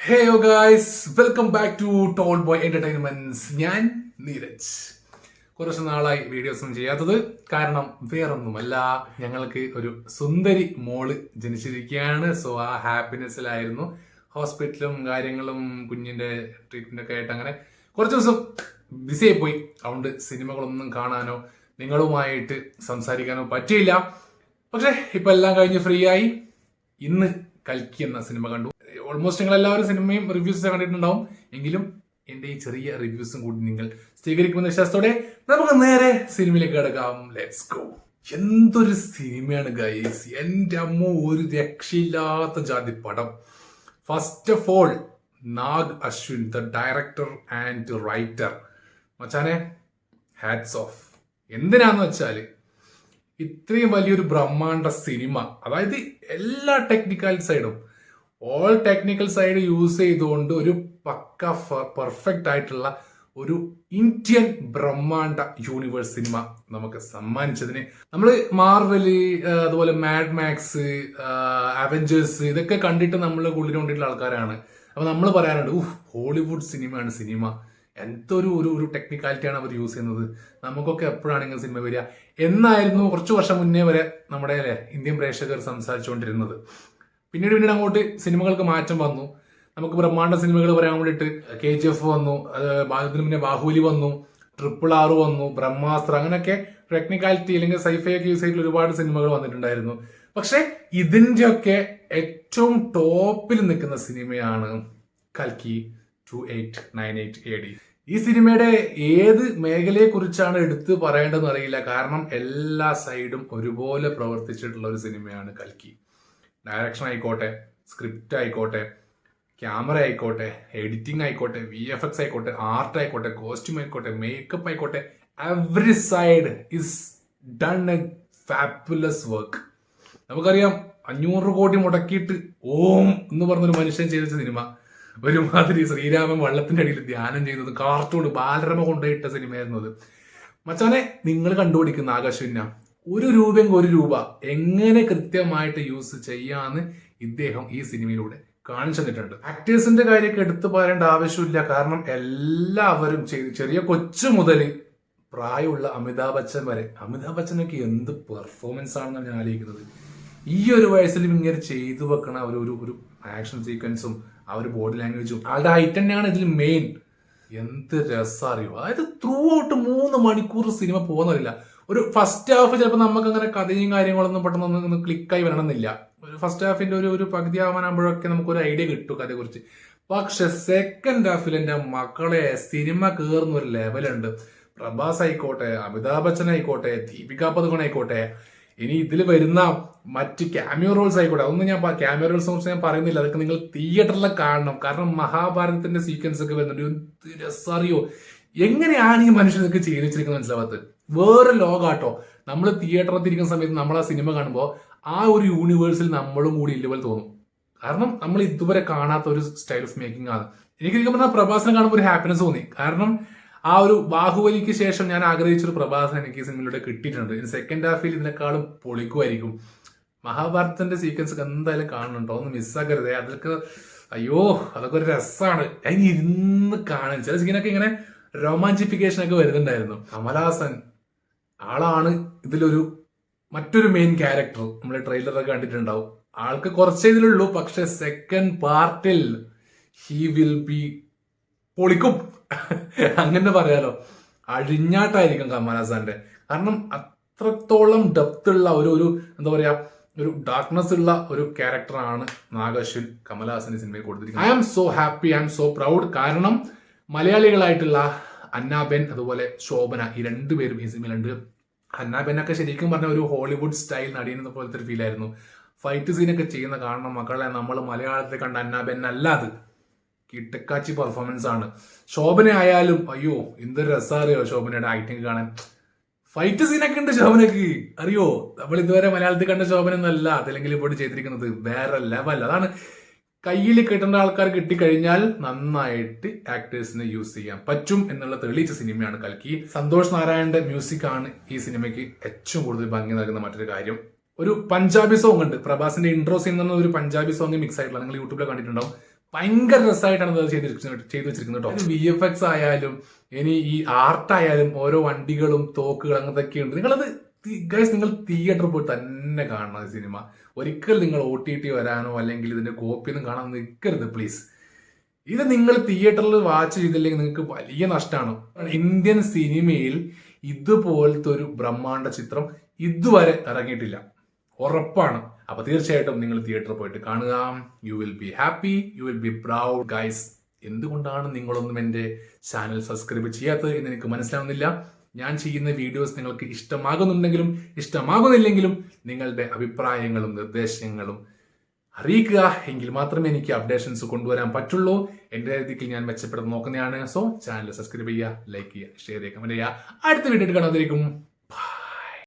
Hey yo guys, welcome back to tall boy entertainments. ഞാൻ നീരജ്. കുറച്ച് നാളായി വീഡിയോസ് ഒന്നും ചെയ്യാത്തത് കാരണം വേറൊന്നുമല്ല, ഞങ്ങൾക്ക് ഒരു സുന്ദരി മോള് ജനിച്ചിരിക്കുകയാണ്. സോ ആ ഹാപ്പിനെസ്സിലായിരുന്നു. ഹോസ്പിറ്റലും കാര്യങ്ങളും കുഞ്ഞിന്റെ ട്രീറ്റ്മെന്റ് ഒക്കെ ആയിട്ട് അങ്ങനെ കുറച്ച് ദിവസം ബിസി ആയി പോയി. അതുകൊണ്ട് സിനിമകളൊന്നും കാണാനോ നിങ്ങളുമായിട്ട് സംസാരിക്കാനോ പറ്റിയില്ല. പക്ഷെ ഇപ്പൊ എല്ലാം കഴിഞ്ഞ് ഫ്രീ ആയി. ഇന്ന് കൽക്കി എന്ന സിനിമ കണ്ടു. ഓൾമോസ്റ്റ് നിങ്ങൾ എല്ലാവരും സിനിമയും റിവ്യൂസ് കണ്ടിട്ടുണ്ടാവും. എങ്കിലും എന്റെ ഈ ചെറിയ റിവ്യൂസും കൂടി നിങ്ങൾ സ്വീകരിക്കുമെന്ന വിശ്വാസത്തോടെ നമുക്ക് നേരെ സിനിമയിലേക്ക് കിടക്കാം. Let's go. എന്തൊരു സിനിമയാണ് ഗൈസ്, എന്റെ അമ്മ, ഒരു രക്ഷയില്ലാത്ത ജാതി പടം. First of all, Nag Ashwin, the director and writer, മച്ചാനെ ഹാറ്റ്സ് ഓഫ്. എന്തിനാന്ന് വെച്ചാല് ഇത്രയും വലിയൊരു ബ്രഹ്മാണ്ഡ സിനിമ, അതായത് എല്ലാ ടെക്നിക്കൽ സൈഡും, ഓൾ ടെക്നിക്കൽ സൈഡ് യൂസ് ചെയ്തുകൊണ്ട് ഒരു പക്ക പെർഫെക്റ്റ് ആയിട്ടുള്ള ഒരു ഇന്ത്യൻ ബ്രഹ്മാണ്ഡ യൂണിവേഴ്സ് സിനിമ നമുക്ക് സമ്മാനിച്ചതിന് നമ്മൾ മാർവല്, അതുപോലെ മാഡ് മാക്സ്, അവഞ്ചേഴ്സ് ഇതൊക്കെ കണ്ടിട്ട് നമ്മൾ കൊണ്ടിട്ടുള്ള ആൾക്കാരാണ്. അപ്പൊ നമ്മൾ പറയാറുണ്ട്, ഹോളിവുഡ് സിനിമയാണ് സിനിമ, എന്തൊരു ഒരു ടെക്നിക്കാലിറ്റിയാണ് അവർ യൂസ് ചെയ്യുന്നത്, നമുക്കൊക്കെ എപ്പോഴാണെങ്കിലും സിനിമ വരിക എന്നായിരുന്നു കുറച്ചു വർഷം മുന്നേ വരെ നമ്മുടെ ഇന്ത്യൻ പ്രേക്ഷകർ സംസാരിച്ചുകൊണ്ടിരുന്നത്. പിന്നീട് അങ്ങോട്ട് സിനിമകൾക്ക് മാറ്റം വന്നു. നമുക്ക് ബ്രഹ്മാണ്ഡ സിനിമകൾ പറയാൻ വേണ്ടിയിട്ട് KGF വന്നു, അതിന് മുന്നേ ബാഹുബലി വന്നു, RRR വന്നു, ബ്രഹ്മാസ്ത്ര, അങ്ങനെയൊക്കെ ടെക്നിക്കാലിറ്റി അല്ലെങ്കിൽ സൈഫൈ ഒക്കെ യൂസ് ചെയ്തിട്ടുള്ള ഒരുപാട് സിനിമകൾ വന്നിട്ടുണ്ടായിരുന്നു. പക്ഷെ ഇതിന്റെയൊക്കെ ഏറ്റവും ടോപ്പിൽ നിൽക്കുന്ന സിനിമയാണ് കൽക്കി 2898 AD. ഈ സിനിമയുടെ ഏത് മേഖലയെ കുറിച്ചാണ് എടുത്തു പറയേണ്ടതെന്ന് അറിയില്ല. കാരണം എല്ലാ സൈഡും ഒരുപോലെ പ്രവർത്തിച്ചിട്ടുള്ള ഒരു സിനിമയാണ് കൽക്കി. ഡയറക്ഷൻ ആയിക്കോട്ടെ, സ്ക്രിപ്റ്റ് ആയിക്കോട്ടെ, ക്യാമറ ആയിക്കോട്ടെ, എഡിറ്റിംഗ് ആയിക്കോട്ടെ, VFX ആയിക്കോട്ടെ, ആർട്ട് ആയിക്കോട്ടെ, കോസ്റ്റ്യൂം ആയിക്കോട്ടെ, മേക്കപ്പ് ആയിക്കോട്ടെ, every side is done A fabulous work. നമുക്കറിയാം, 500 കോടി മുടക്കിയിട്ട് ഓം എന്ന് പറഞ്ഞൊരു മനുഷ്യൻ ചെയ്ത സിനിമ, ഒരുമാതിരി ശ്രീരാമൻ വള്ളത്തിന്റെ അടിയിൽ ധ്യാനം ചെയ്യുന്നത്, കാർട്ടൂൺ ബാലരമ കൊണ്ടുപോയിട്ട സിനിമയായിരുന്നു അത്. മച്ചാനെ, നിങ്ങൾ കണ്ടുപിടിക്കുന്ന ആകാശവിന്ന ഒരു രൂപ എങ്ങനെ കൃത്യമായിട്ട് യൂസ് ചെയ്യാന്ന് ഇദ്ദേഹം ഈ സിനിമയിലൂടെ കാണിച്ചു തന്നിട്ടുണ്ട്. ആക്ടേഴ്സിന്റെ കാര്യമൊക്കെ എടുത്തു പറയേണ്ട ആവശ്യമില്ല. കാരണം എല്ലാവരും ചെറിയ കൊച്ചു മുതൽ പ്രായമുള്ള അമിതാഭ് ബച്ചൻ വരെ, അമിതാഭ് ബച്ചനൊക്കെ എന്ത് പെർഫോമൻസ് ആണെന്നാണ് ഞാൻ ആലോചിക്കുന്നത്. ഈ ഒരു വയസ്സിലും ഇങ്ങനെ ചെയ്തു വെക്കണ ഒരു ആക്ഷൻ സീക്വൻസും ആ ഒരു ബോഡി ലാംഗ്വേജും ആളുടെ ഹൈറ്റ് തന്നെയാണ് ഇതിൽ മെയിൻ. എന്ത് രസം അറിയോ. അതായത് ത്രൂ ഔട്ട് 3 മണിക്കൂർ സിനിമ പോകുന്നില്ല. ഒരു ഫസ്റ്റ് ഹാഫ് ചിലപ്പോൾ നമുക്ക് അങ്ങനെ കഥയും കാര്യങ്ങളൊന്നും പെട്ടെന്ന് ക്ലിക്കായി വരണമെന്നില്ല. ഒരു ഫസ്റ്റ് ഹാഫിന്റെ ഒരു പകുതി ആവാനാകുമ്പോഴൊക്കെ നമുക്കൊരു ഐഡിയ കിട്ടും കഥയെ കുറിച്ച്. പക്ഷെ സെക്കൻഡ് ഹാഫിൽ എന്റെ മക്കളെ സിനിമ കയറുന്ന ഒരു ലെവലുണ്ട്. പ്രഭാസ് ആയിക്കോട്ടെ, അമിതാഭ് ബച്ചൻ ആയിക്കോട്ടെ, ദീപിക പദുകോൺ ആയിക്കോട്ടെ, ഇനി ഇതിൽ വരുന്ന മറ്റ് ക്യാമിയോ റോൾസ് ആയിക്കോട്ടെ, അതൊന്നും ഞാൻ ക്യാമിയോ റോൾസിനെ കുറിച്ച് ഞാൻ പറയുന്നില്ല, അതൊക്കെ നിങ്ങൾ തിയേറ്ററിൽ കാണണം. കാരണം മഹാഭാരതത്തിന്റെ സീക്വൻസ് ഒക്കെ വരുന്നുണ്ട്. രസറിയോ, എങ്ങനെയാണ് ഈ മനുഷ്യനൊക്കെ ചെയ്തു വെച്ചിരിക്കുന്നത് മനസ്സിലാവാത്തത്. വേറെ ലോകാട്ടോ. നമ്മൾ തിയേറ്ററിൽ തിരിക്കുന്ന സമയത്ത് നമ്മൾ ആ സിനിമ കാണുമ്പോൾ ആ ഒരു യൂണിവേഴ്സിൽ നമ്മളും കൂടി ഇല്ലപോലെ തോന്നും. കാരണം നമ്മൾ ഇതുവരെ കാണാത്ത ഒരു സ്റ്റൈൽ ഓഫ് മേക്കിംഗ് ആണ്. എനിക്ക് പറഞ്ഞാൽ പ്രഭാസിനെ കാണുമ്പോൾ ഒരു ഹാപ്പിനെസ് തോന്നി. കാരണം ആ ഒരു ബാഹുബലിക്ക് ശേഷം ഞാൻ ആഗ്രഹിച്ചൊരു പ്രഭാസം എനിക്ക് ഈ സിനിമയിലൂടെ കിട്ടിയിട്ടുണ്ട്. ഇനി സെക്കൻഡ് ഹാഫിൽ ഇതിനേക്കാളും പൊളിക്കുമായിരിക്കും. മഹാഭാരതത്തിന്റെ സീക്വൻസ് എന്തായാലും കാണുന്നുണ്ടോ, ഒന്ന് മിസ്സാക്കരുതേ. അതൊക്കെ അയ്യോ, അതൊക്കെ ഒരു രസമാണ്. അതിന് ഇരുന്ന് കാണാൻ ചില സീനൊക്കെ ഇങ്ങനെ റൊമാൻറ്റിഫിക്കേഷൻ ഒക്കെ വരുന്നുണ്ടായിരുന്നു. കമലഹാസൻ ആളാണ് ഇതിലൊരു മറ്റൊരു മെയിൻ ക്യാരക്ടർ. നമ്മൾ ട്രെയിലറൊക്കെ കണ്ടിട്ടുണ്ടാവും. ആൾക്ക് കുറച്ചേ ഇതിലുള്ളൂ, പക്ഷെ സെക്കൻഡ് പാർട്ടിൽ ഹി വിൽ ബി പൊളിക്കും. അങ്ങനെ പറയാലോ, അഴിഞ്ഞാട്ടായിരിക്കും കമലഹാസന്റെ. കാരണം അത്രത്തോളം ഡെപ്ത് ഉള്ള ഒരു എന്താ പറയാ, ഒരു ഡാർക്ക്നെസ് ഉള്ള ഒരു ക്യാരക്ടറാണ് നാഗ് അശ്വിൻ കമലഹാസന്റെ സിനിമയിൽ കൊടുത്തിരിക്കുന്നത്. I am so happy, I am so proud. കാരണം മലയാളികളായിട്ടുള്ള അന്നാബെൻ അതുപോലെ ശോഭന, ഈ 2 പേരും ഈ സിനിമയിലുണ്ട്. അന്നാബെനൊക്കെ ശരിക്കും പറഞ്ഞ ഒരു ഹോളിവുഡ് സ്റ്റൈൽ നടിയെന്ന പോലത്തെ ഒരു ഫീൽ ആയിരുന്നു. ഫൈറ്റ് സീനൊക്കെ ചെയ്യുന്ന കാണണം മക്കളെ. നമ്മൾ മലയാളത്തിൽ കണ്ട അന്നാബെൻ അല്ല, അത് കിട്ടക്കാച്ചി പെർഫോമൻസ് ആണ്. ശോഭന ആയാലും അയ്യോ എന്തൊരു രസമറിയോ ശോഭനയുടെ ആക്ടിങ് കാണാൻ. ഫൈറ്റ് സീനൊക്കെ ഉണ്ട് ശോഭനക്ക്, അറിയോ. നമ്മൾ ഇതുവരെ മലയാളത്തിൽ കണ്ട ശോഭന എന്നല്ല അതല്ലെങ്കിൽ ഇപ്പോൾ ചെയ്തിരിക്കുന്നത്, വേറെ ലെവൽ. അതാണ് കയ്യിൽ കിട്ടേണ്ട ആൾക്കാർ കിട്ടിക്കഴിഞ്ഞാൽ നന്നായിട്ട് ആക്ടേഴ്സിനെ യൂസ് ചെയ്യാൻ പറ്റും എന്നുള്ള തെളിയിച്ച സിനിമയാണ് കൽക്കി. സന്തോഷ് നാരായണന്റെ മ്യൂസിക് ആണ് ഈ സിനിമയ്ക്ക് ഏറ്റവും കൂടുതൽ ഭംഗി നൽകുന്ന മറ്റൊരു കാര്യം. ഒരു പഞ്ചാബി സോങ് ഉണ്ട്, പ്രഭാസിന്റെ ഇൻട്രോ സീൻ എന്ന ഒരു പഞ്ചാബി സോങ് മിക്സ് ആയിട്ടുള്ള, നിങ്ങൾ യൂട്യൂബിൽ കണ്ടിട്ടുണ്ടാവും. ഭയങ്കര രസമായിട്ടാണ് അത് ചെയ്തു വെച്ചിരിക്കുന്നത് കേട്ടോ. VFX ആയാലും ഇനി ഈ ആർട്ടായാലും ഓരോ വണ്ടികളും തോക്കുകൾ അങ്ങനത്തെ ഉണ്ട്. നിങ്ങളത് ഗൈസ് നിങ്ങൾ തിയേറ്ററിൽ പോയി തന്നെ കാണണം ഈ സിനിമ. ഒരിക്കലും നിങ്ങൾ OTT വരാനോ അല്ലെങ്കിൽ ഇതിന്റെ കോപ്പിയൊന്നും കാണാൻ നിൽക്കരുത് പ്ലീസ്. ഇത് നിങ്ങൾ തിയേറ്ററിൽ വാച്ച് ചെയ്തില്ലെങ്കിൽ നിങ്ങൾക്ക് വലിയ നഷ്ടമാണ്. ഇന്ത്യൻ സിനിമയിൽ ഇതുപോലത്തെ ഒരു ബ്രഹ്മാണ്ഡ ചിത്രം ഇതുവരെ ഇറങ്ങിയിട്ടില്ല, ഉറപ്പാണ്. അപ്പൊ തീർച്ചയായിട്ടും നിങ്ങൾ തിയേറ്ററിൽ പോയിട്ട് കാണുക. You will be happy, you will be proud guys. എന്തുകൊണ്ടാണ് നിങ്ങളൊന്നും എന്റെ ചാനൽ സബ്സ്ക്രൈബ് ചെയ്യാത്തത് എന്ന് എനിക്ക് മനസ്സിലാവുന്നില്ല. ഞാൻ ചെയ്യുന്ന വീഡിയോസ് നിങ്ങൾക്ക് ഇഷ്ടമാകുന്നുണ്ടെങ്കിലും ഇഷ്ടമാകുന്നില്ലെങ്കിലും നിങ്ങളുടെ അഭിപ്രായങ്ങളും നിർദ്ദേശങ്ങളും അറിയിക്കുക. എങ്കിൽ മാത്രമേ എനിക്ക് അപ്ഡേഷൻസ് കൊണ്ടുവരാൻ പറ്റുള്ളൂ. എന്റെ രീതിക്ക് ഞാൻ മെച്ചപ്പെടുത്താൻ നോക്കുന്നതാണ്. സോ ചാനൽ സബ്സ്ക്രൈബ് ചെയ്യുക, ലൈക്ക് ചെയ്യുക, ഷെയർ ചെയ്യുക, കമന്റ് ചെയ്യുക. അടുത്ത വീഡിയോ കാണാതിരിക്കും.